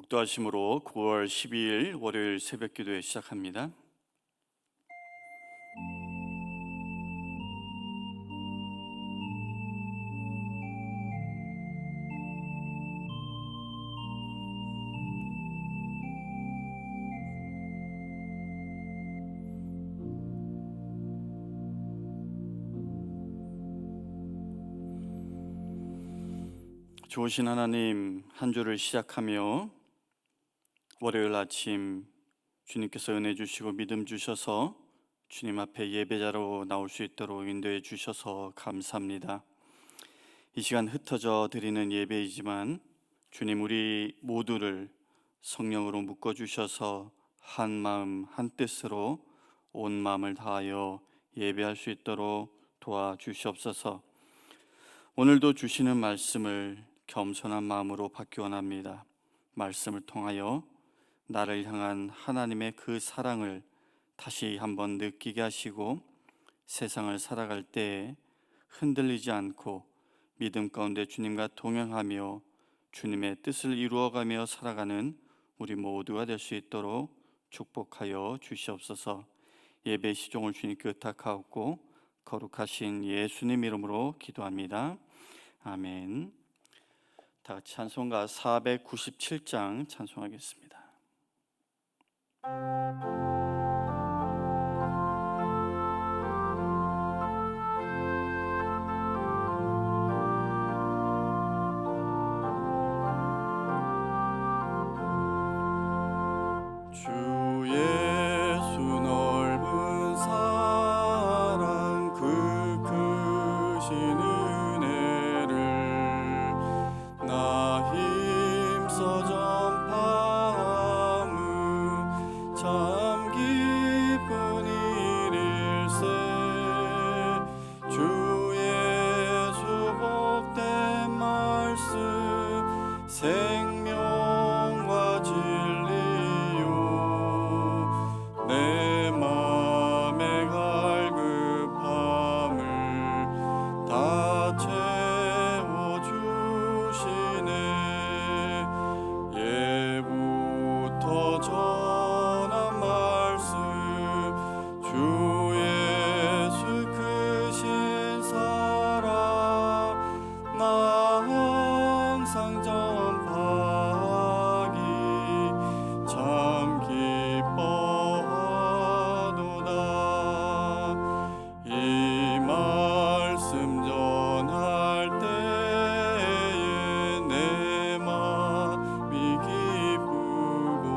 독도하심으로 9월 12일 월요일 새벽 기도회 시작합니다. 좋으신 하나님, 한 주를 시작하며 월요일 아침 주님께서 은혜 주시고 믿음 주셔서 주님 앞에 예배자로 나올 수 있도록 인도해 주셔서 감사합니다. 이 시간 흩어져 드리는 예배이지만 주님, 우리 모두를 성령으로 묶어 주셔서 한 마음 한 뜻으로 온 마음을 다하여 예배할 수 있도록 도와주시옵소서. 오늘도 주시는 말씀을 겸손한 마음으로 받기 원합니다. 말씀을 통하여 나를 향한 하나님의 그 사랑을 다시 한번 느끼게 하시고 세상을 살아갈 때에 흔들리지 않고 믿음 가운데 주님과 동행하며 주님의 뜻을 이루어가며 살아가는 우리 모두가 될 수 있도록 축복하여 주시옵소서. 예배 시종을 주님께 의탁하옵고 거룩하신 예수님 이름으로 기도합니다. 아멘. 다 같이 찬송가 497장 찬송하겠습니다. 주 예수 넓은 사랑 그 크신 은혜를 나 힘써 전파함은 참 기쁜 일일세. 주 예수 복된 말씀 생명과 진리요 내 맘의 갈급함을 다 채워주시네. 예부터 전한 말씀 주 예수 크신 사랑 나 항상 전파하기 참 기뻐하도다. 이 말씀 전할 때에 내 맘이 기쁘고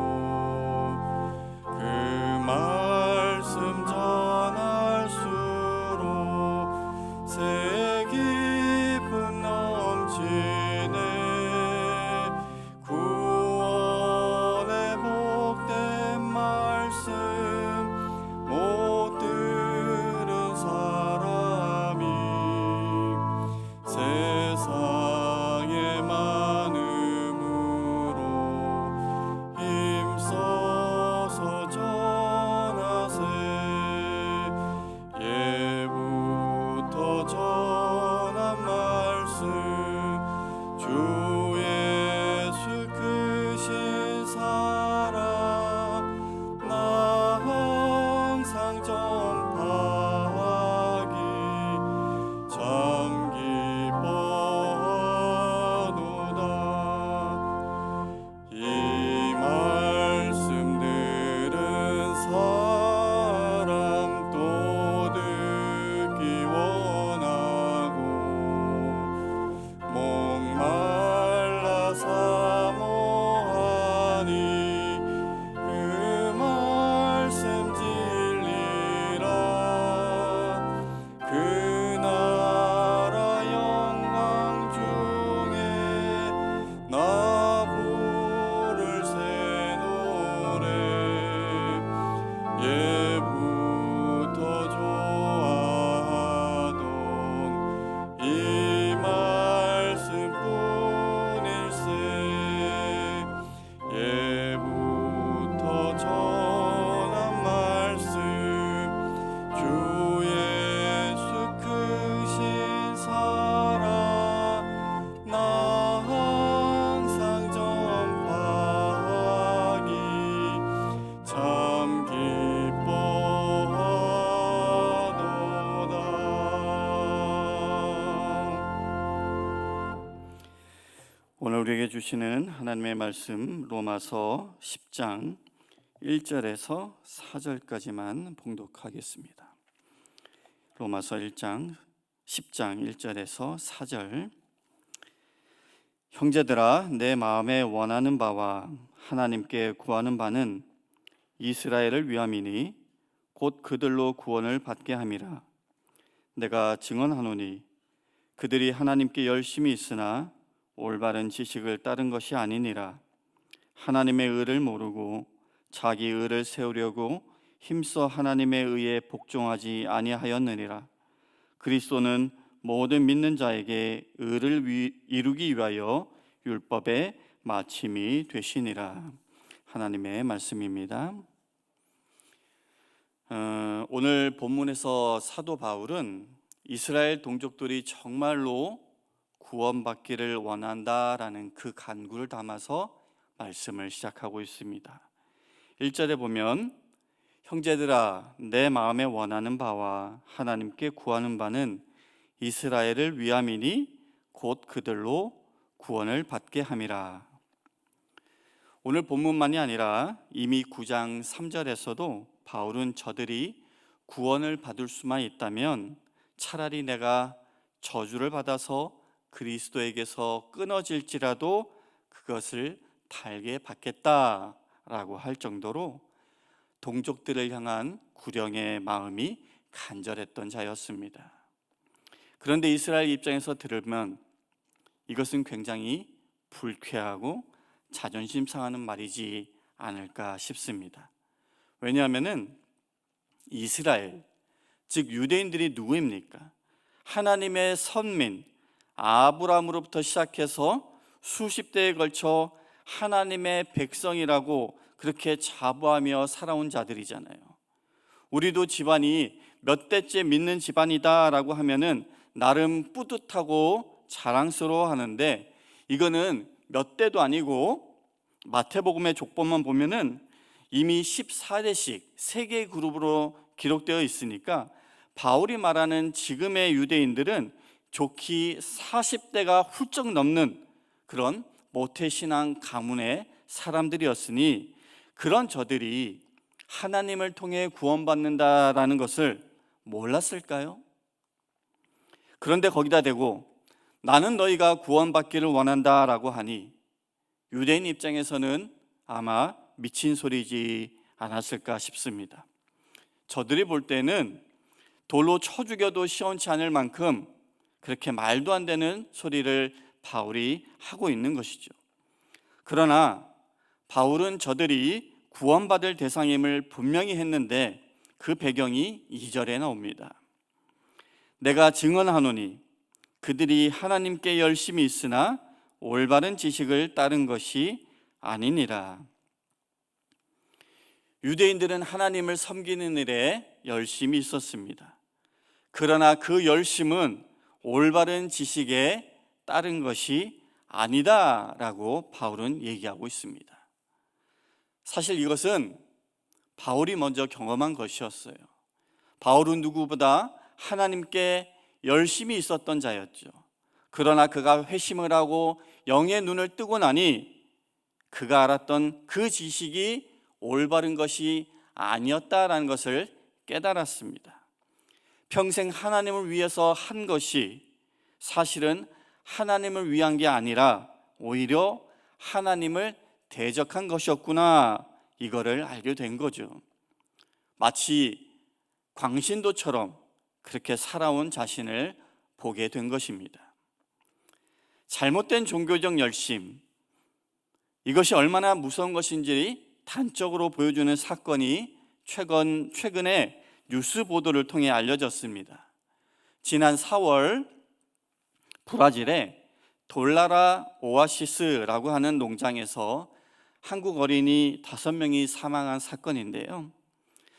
오늘 우리에게 주시는 하나님의 말씀 로마서 10장 1절에서 4절까지만 봉독하겠습니다. 로마서 10장 1절에서 4절. 형제들아, 내 마음에 원하는 바와 하나님께 구하는 바는 이스라엘을 위함이니 곧 그들로 구원을 받게 함이라. 내가 증언하노니 그들이 하나님께 열심히 있으나 올바른 지식을 따른 것이 아니니라. 하나님의 의를 모르고 자기 의를 세우려고 힘써 하나님의 의에 복종하지 아니하였느니라. 그리스도는 모든 믿는 자에게 의를 이루기 위하여 율법의 마침이 되시니라. 하나님의 말씀입니다. 오늘 본문에서 사도 바울은 이스라엘 동족들이 정말로 구원받기를 원한다라는 그 간구를 담아서 말씀을 시작하고 있습니다. 1절에 보면 형제들아, 내 마음에 원하는 바와 하나님께 구하는 바는 이스라엘을 위함이니 곧 그들로 구원을 받게 함이라. 오늘 본문만이 아니라 이미 9장 3절에서도 바울은 저들이 구원을 받을 수만 있다면 차라리 내가 저주를 받아서 그리스도에게서 끊어질지라도 그것을 달게 받겠다라고 할 정도로 동족들을 향한 구령의 마음이 간절했던 자였습니다. 그런데 이스라엘 입장에서 들으면 이것은 굉장히 불쾌하고 자존심 상하는 말이지 않을까 싶습니다. 왜냐하면 이스라엘, 즉 유대인들이 누구입니까? 하나님의 선민 아브라함으로부터 시작해서 수십 대에 걸쳐 하나님의 백성이라고 그렇게 자부하며 살아온 자들이잖아요. 우리도 집안이 몇 대째 믿는 집안이다라고 하면은 나름 뿌듯하고 자랑스러워 하는데, 이거는 몇 대도 아니고 마태복음의 족보만 보면은 이미 14대씩 세 개 그룹으로 기록되어 있으니까 바울이 말하는 지금의 유대인들은 좋기 40대가 훌쩍 넘는 그런 모태신앙 가문의 사람들이었으니 그런 저들이 하나님을 통해 구원받는다라는 것을 몰랐을까요? 그런데 거기다 대고 나는 너희가 구원받기를 원한다라고 하니 유대인 입장에서는 아마 미친 소리지 않았을까 싶습니다. 저들이 볼 때는 돌로 쳐 죽여도 시원치 않을 만큼 그렇게 말도 안 되는 소리를 바울이 하고 있는 것이죠. 그러나 바울은 저들이 구원받을 대상임을 분명히 했는데 그 배경이 2절에 나옵니다. 내가 증언하노니 그들이 하나님께 열심히 있으나 올바른 지식을 따른 것이 아니니라. 유대인들은 하나님을 섬기는 일에 열심히 있었습니다. 그러나 그 열심은 올바른 지식에 따른 것이 아니다라고 바울은 얘기하고 있습니다. 사실 이것은 바울이 먼저 경험한 것이었어요. 바울은 누구보다 하나님께 열심히 있었던 자였죠. 그러나 그가 회심을 하고 영의 눈을 뜨고 나니 그가 알았던 그 지식이 올바른 것이 아니었다라는 것을 깨달았습니다. 평생 하나님을 위해서 한 것이 사실은 하나님을 위한 게 아니라 오히려 하나님을 대적한 것이었구나, 이거를 알게 된 거죠. 마치 광신도처럼 그렇게 살아온 자신을 보게 된 것입니다. 잘못된 종교적 열심, 이것이 얼마나 무서운 것인지 단적으로 보여주는 사건이 최근에 뉴스 보도를 통해 알려졌습니다. 지난 4월 브라질의 돌라라 오아시스라고 하는 농장에서 한국 어린이 5명이 사망한 사건인데요.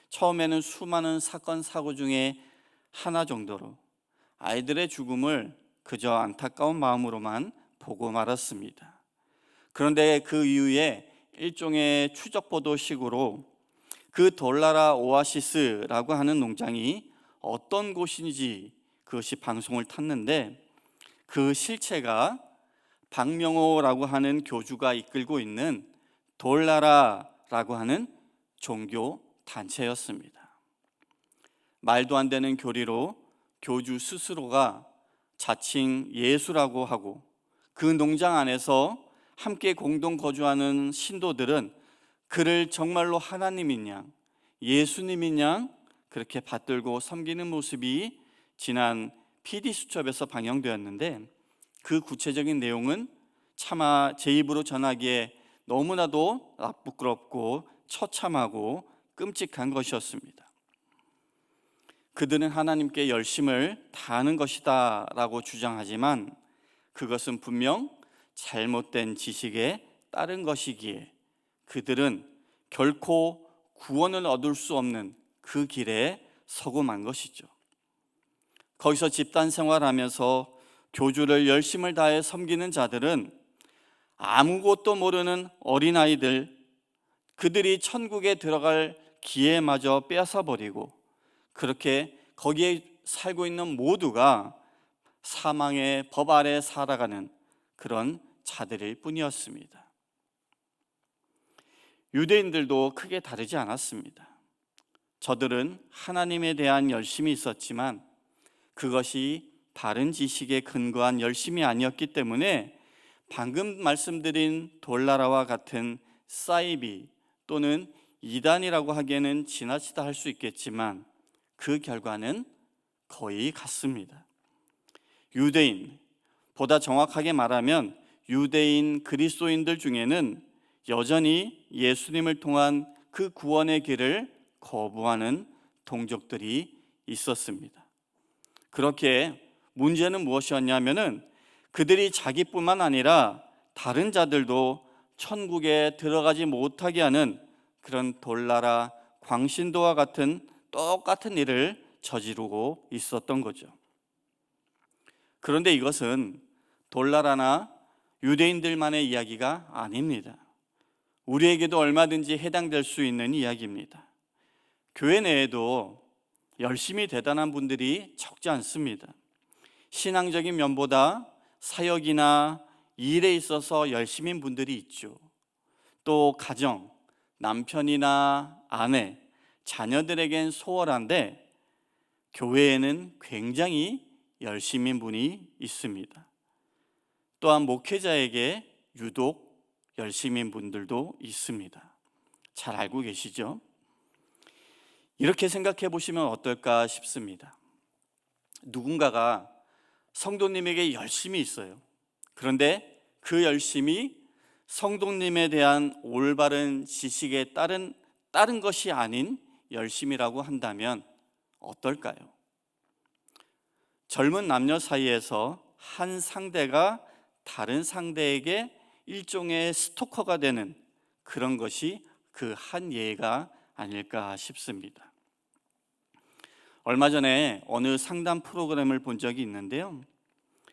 처음에는 수많은 사건 사고 중에 하나 정도로 아이들의 죽음을 그저 안타까운 마음으로만 보고 말았습니다. 그런데 그 이후에 일종의 추적 보도식으로 그 돌라라 오아시스라고 하는 농장이 어떤 곳인지 그것이 방송을 탔는데 그 실체가 박명호라고 하는 교주가 이끌고 있는 돌나라라고 하는 종교 단체였습니다. 말도 안 되는 교리로 교주 스스로가 자칭 예수라고 하고, 그 농장 안에서 함께 공동 거주하는 신도들은 그를 정말로 하나님인 양, 예수님인 양 그렇게 받들고 섬기는 모습이 지난 PD수첩에서 방영되었는데, 그 구체적인 내용은 차마 제 입으로 전하기에 너무나도 부끄럽고 처참하고 끔찍한 것이었습니다. 그들은 하나님께 열심을 다하는 것이다 라고 주장하지만 그것은 분명 잘못된 지식에 따른 것이기에 그들은 결코 구원을 얻을 수 없는 그 길에 서고 만 것이죠. 거기서 집단 생활하면서 교주를 열심을 다해 섬기는 자들은 아무것도 모르는 어린아이들, 그들이 천국에 들어갈 기회마저 빼앗아버리고, 그렇게 거기에 살고 있는 모두가 사망의 법 아래 살아가는 그런 자들일 뿐이었습니다. 유대인들도 크게 다르지 않았습니다. 저들은 하나님에 대한 열심이 있었지만 그것이 바른 지식에 근거한 열심이 아니었기 때문에 방금 말씀드린 돌나라와 같은 사이비 또는 이단이라고 하기에는 지나치다 할 수 있겠지만 그 결과는 거의 같습니다. 유대인, 보다 정확하게 말하면 유대인 그리스도인들 중에는 여전히 예수님을 통한 그 구원의 길을 거부하는 동족들이 있었습니다. 그렇게 문제는 무엇이었냐면은 그들이 자기뿐만 아니라 다른 자들도 천국에 들어가지 못하게 하는 그런 돌나라 광신도와 같은 똑같은 일을 저지르고 있었던 거죠. 그런데 이것은 돌나라나 유대인들만의 이야기가 아닙니다. 우리에게도 얼마든지 해당될 수 있는 이야기입니다. 교회 내에도 열심히 대단한 분들이 적지 않습니다. 신앙적인 면보다 사역이나 일에 있어서 열심인 분들이 있죠. 또 가정, 남편이나 아내, 자녀들에겐 소홀한데 교회에는 굉장히 열심인 분이 있습니다. 또한 목회자에게 유독 열심인 분들도 있습니다. 잘 알고 계시죠? 이렇게 생각해 보시면 어떨까 싶습니다. 누군가가 성도님에게 열심이 있어요. 그런데 그 열심이 성도님에 대한 올바른 지식에 따른 것이 아닌 열심이라고 한다면 어떨까요? 젊은 남녀 사이에서 한 상대가 다른 상대에게 일종의 스토커가 되는 그런 것이 그 한 예가 아닐까 싶습니다. 얼마 전에 어느 상담 프로그램을 본 적이 있는데요,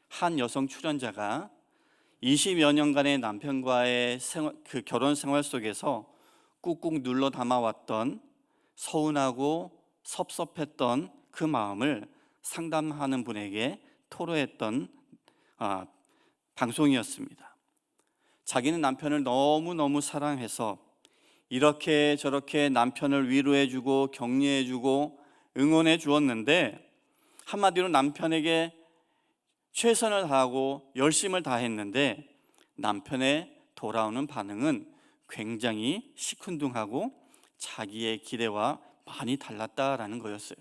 한 여성 출연자가 20여 년간의 남편과의 그 결혼 생활 속에서 꾹꾹 눌러 담아왔던 서운하고 섭섭했던 그 마음을 상담하는 분에게 토로했던 방송이었습니다. 자기는 남편을 너무너무 사랑해서 이렇게 저렇게 남편을 위로해주고 격려해주고 응원해 주었는데, 한마디로 남편에게 최선을 다하고 열심을 다했는데 남편의 돌아오는 반응은 굉장히 시큰둥하고 자기의 기대와 많이 달랐다라는 거였어요.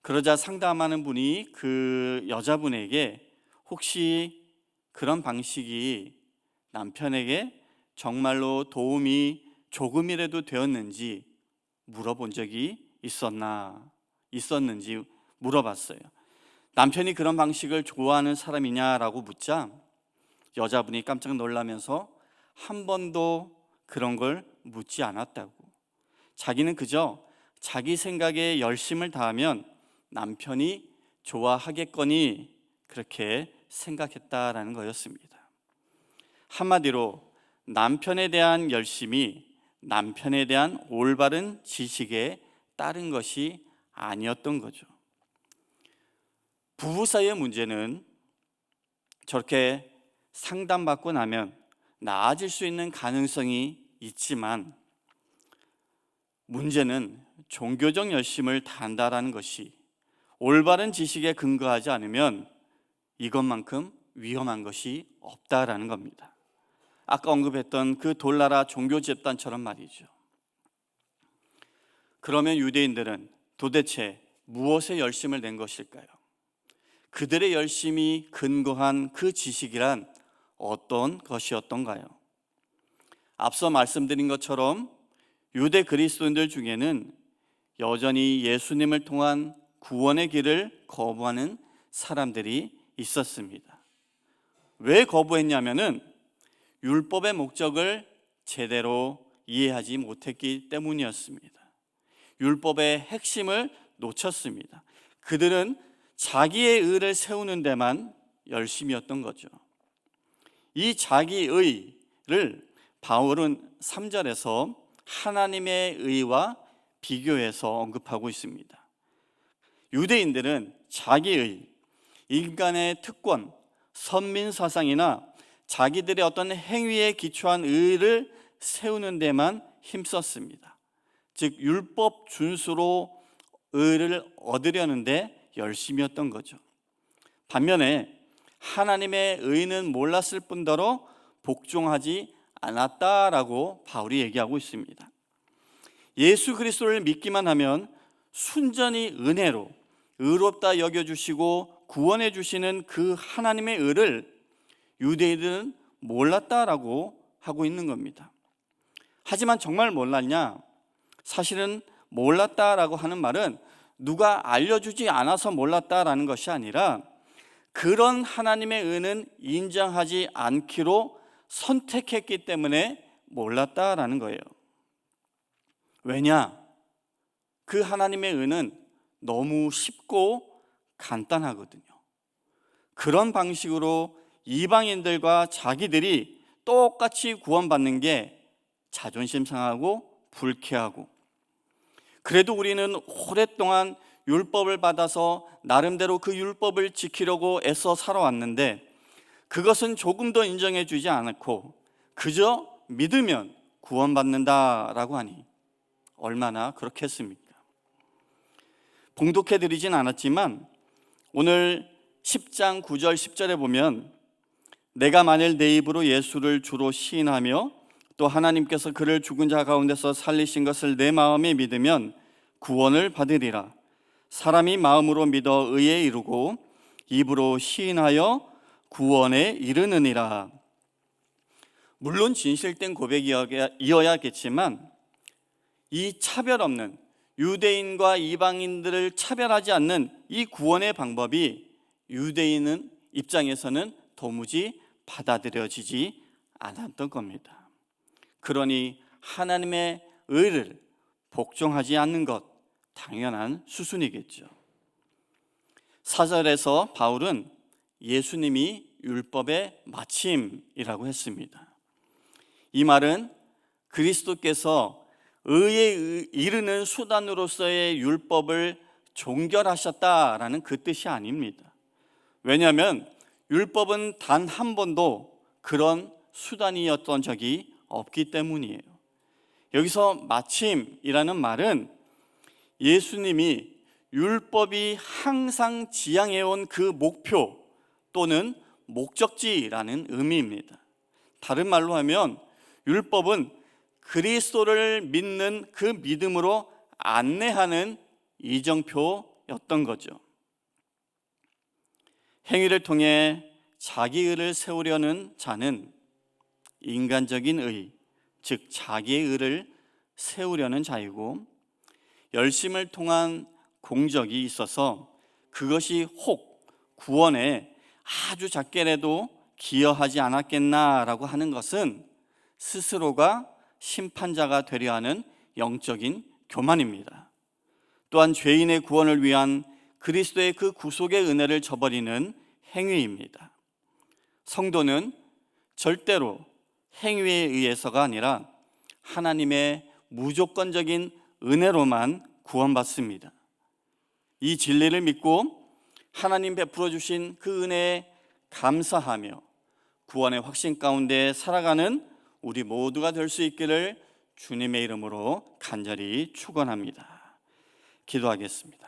그러자 상담하는 분이 그 여자분에게 혹시 그런 방식이 남편에게 정말로 도움이 조금이라도 되었는지 물어본 적이 있었는지 물어봤어요. 남편이 그런 방식을 좋아하는 사람이냐라고 묻자 여자분이 깜짝 놀라면서 한 번도 그런 걸 묻지 않았다고, 자기는 그저 자기 생각에 열심을 다하면 남편이 좋아하겠거니 그렇게 생각했다라는 거였습니다. 한마디로 남편에 대한 열심이 남편에 대한 올바른 지식에 따른 것이 아니었던 거죠. 부부 사이의 문제는 저렇게 상담받고 나면 나아질 수 있는 가능성이 있지만, 문제는 종교적 열심을 다한다라는 것이 올바른 지식에 근거하지 않으면 이것만큼 위험한 것이 없다라는 겁니다. 아까 언급했던 그 돌나라 종교 집단처럼 말이죠. 그러면 유대인들은 도대체 무엇에 열심을 낸 것일까요? 그들의 열심이 근거한 그 지식이란 어떤 것이었던가요? 앞서 말씀드린 것처럼 유대 그리스도인들 중에는 여전히 예수님을 통한 구원의 길을 거부하는 사람들이 있었습니다. 왜 거부했냐면은 율법의 목적을 제대로 이해하지 못했기 때문이었습니다. 율법의 핵심을 놓쳤습니다. 그들은 자기의 의를 세우는 데만 열심이었던 거죠. 이 자기의를 바울은 3절에서 하나님의 의와 비교해서 언급하고 있습니다. 유대인들은 자기의, 인간의 특권, 선민사상이나 자기들의 어떤 행위에 기초한 의를 세우는 데만 힘썼습니다. 즉 율법 준수로 의를 얻으려는데 열심이었던 거죠. 반면에 하나님의 의는 몰랐을 뿐더러 복종하지 않았다라고 바울이 얘기하고 있습니다. 예수 그리스도를 믿기만 하면 순전히 은혜로 의롭다 여겨주시고 구원해 주시는 그 하나님의 의를 유대인들은 몰랐다라고 하고 있는 겁니다. 하지만 정말 몰랐냐? 사실은 몰랐다라고 하는 말은 누가 알려주지 않아서 몰랐다라는 것이 아니라 그런 하나님의 의는 인정하지 않기로 선택했기 때문에 몰랐다라는 거예요. 왜냐? 그 하나님의 의는 너무 쉽고 간단하거든요. 그런 방식으로 이방인들과 자기들이 똑같이 구원받는 게 자존심 상하고 불쾌하고, 그래도 우리는 오랫동안 율법을 받아서 나름대로 그 율법을 지키려고 애써 살아왔는데 그것은 조금 더 인정해 주지 않고 그저 믿으면 구원받는다라고 하니 얼마나 그렇겠습니까? 봉독해 드리진 않았지만 오늘 10장 9절 10절에 보면 내가 만일 내 입으로 예수를 주로 시인하며 또 하나님께서 그를 죽은 자 가운데서 살리신 것을 내 마음에 믿으면 구원을 받으리라. 사람이 마음으로 믿어 의에 이르고 입으로 시인하여 구원에 이르느니라. 물론 진실된 고백이어야겠지만 이 차별 없는, 유대인과 이방인들을 차별하지 않는 이 구원의 방법이 유대인 입장에서는 도무지 받아들여지지 않았던 겁니다. 그러니 하나님의 의를 복종하지 않는 것, 당연한 수순이겠죠. 4절에서 바울은 예수님이 율법의 마침이라고 했습니다. 이 말은 그리스도께서 의에 이르는 수단으로서의 율법을 종결하셨다라는 그 뜻이 아닙니다. 왜냐하면 율법은 단 한 번도 그런 수단이었던 적이 없기 때문이에요. 여기서 마침이라는 말은 예수님이 율법이 항상 지향해온 그 목표 또는 목적지라는 의미입니다. 다른 말로 하면 율법은 그리스도를 믿는 그 믿음으로 안내하는 이정표였던 거죠. 행위를 통해 자기 의를 세우려는 자는 인간적인 의, 즉 자기의 의를 세우려는 자이고, 열심을 통한 공적이 있어서 그것이 혹 구원에 아주 작게라도 기여하지 않았겠나라고 하는 것은 스스로가 심판자가 되려 하는 영적인 교만입니다. 또한 죄인의 구원을 위한 그리스도의 그 구속의 은혜를 저버리는 행위입니다. 성도는 절대로 행위에 의해서가 아니라 하나님의 무조건적인 은혜로만 구원받습니다. 이 진리를 믿고 하나님 베풀어 주신 그 은혜에 감사하며 구원의 확신 가운데 살아가는 우리 모두가 될 수 있기를 주님의 이름으로 간절히 축원합니다. 기도하겠습니다.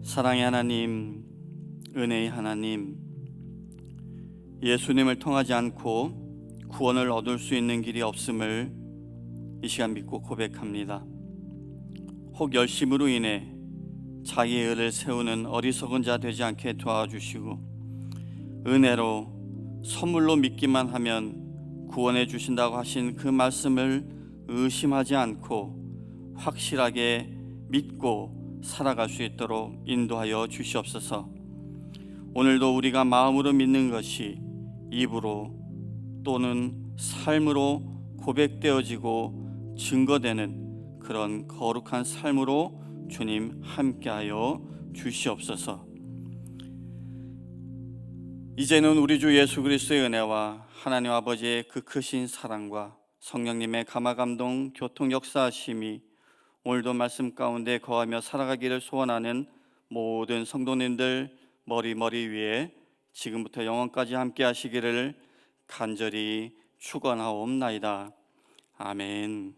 사랑의 하나님, 은혜의 하나님, 예수님을 통하지 않고 구원을 얻을 수 있는 길이 없음을 이 시간 믿고 고백합니다. 혹 열심으로 인해 자기의 의를 세우는 어리석은 자 되지 않게 도와주시고, 은혜로 선물로 믿기만 하면 구원해 주신다고 하신 그 말씀을 의심하지 않고 확실하게 믿고 살아갈 수 있도록 인도하여 주시옵소서. 오늘도 우리가 마음으로 믿는 것이 입으로 또는 삶으로 고백되어지고 증거되는 그런 거룩한 삶으로 주님 함께하여 주시옵소서. 이제는 우리 주 예수 그리스도의 은혜와 하나님 아버지의 그 크신 사랑과 성령님의 감화감동 교통 역사하심이 오늘도 말씀 가운데 거하며 살아가기를 소원하는 모든 성도님들 머리 위에 지금부터 영원까지 함께 하시기를 간절히 축원하옵나이다. 아멘.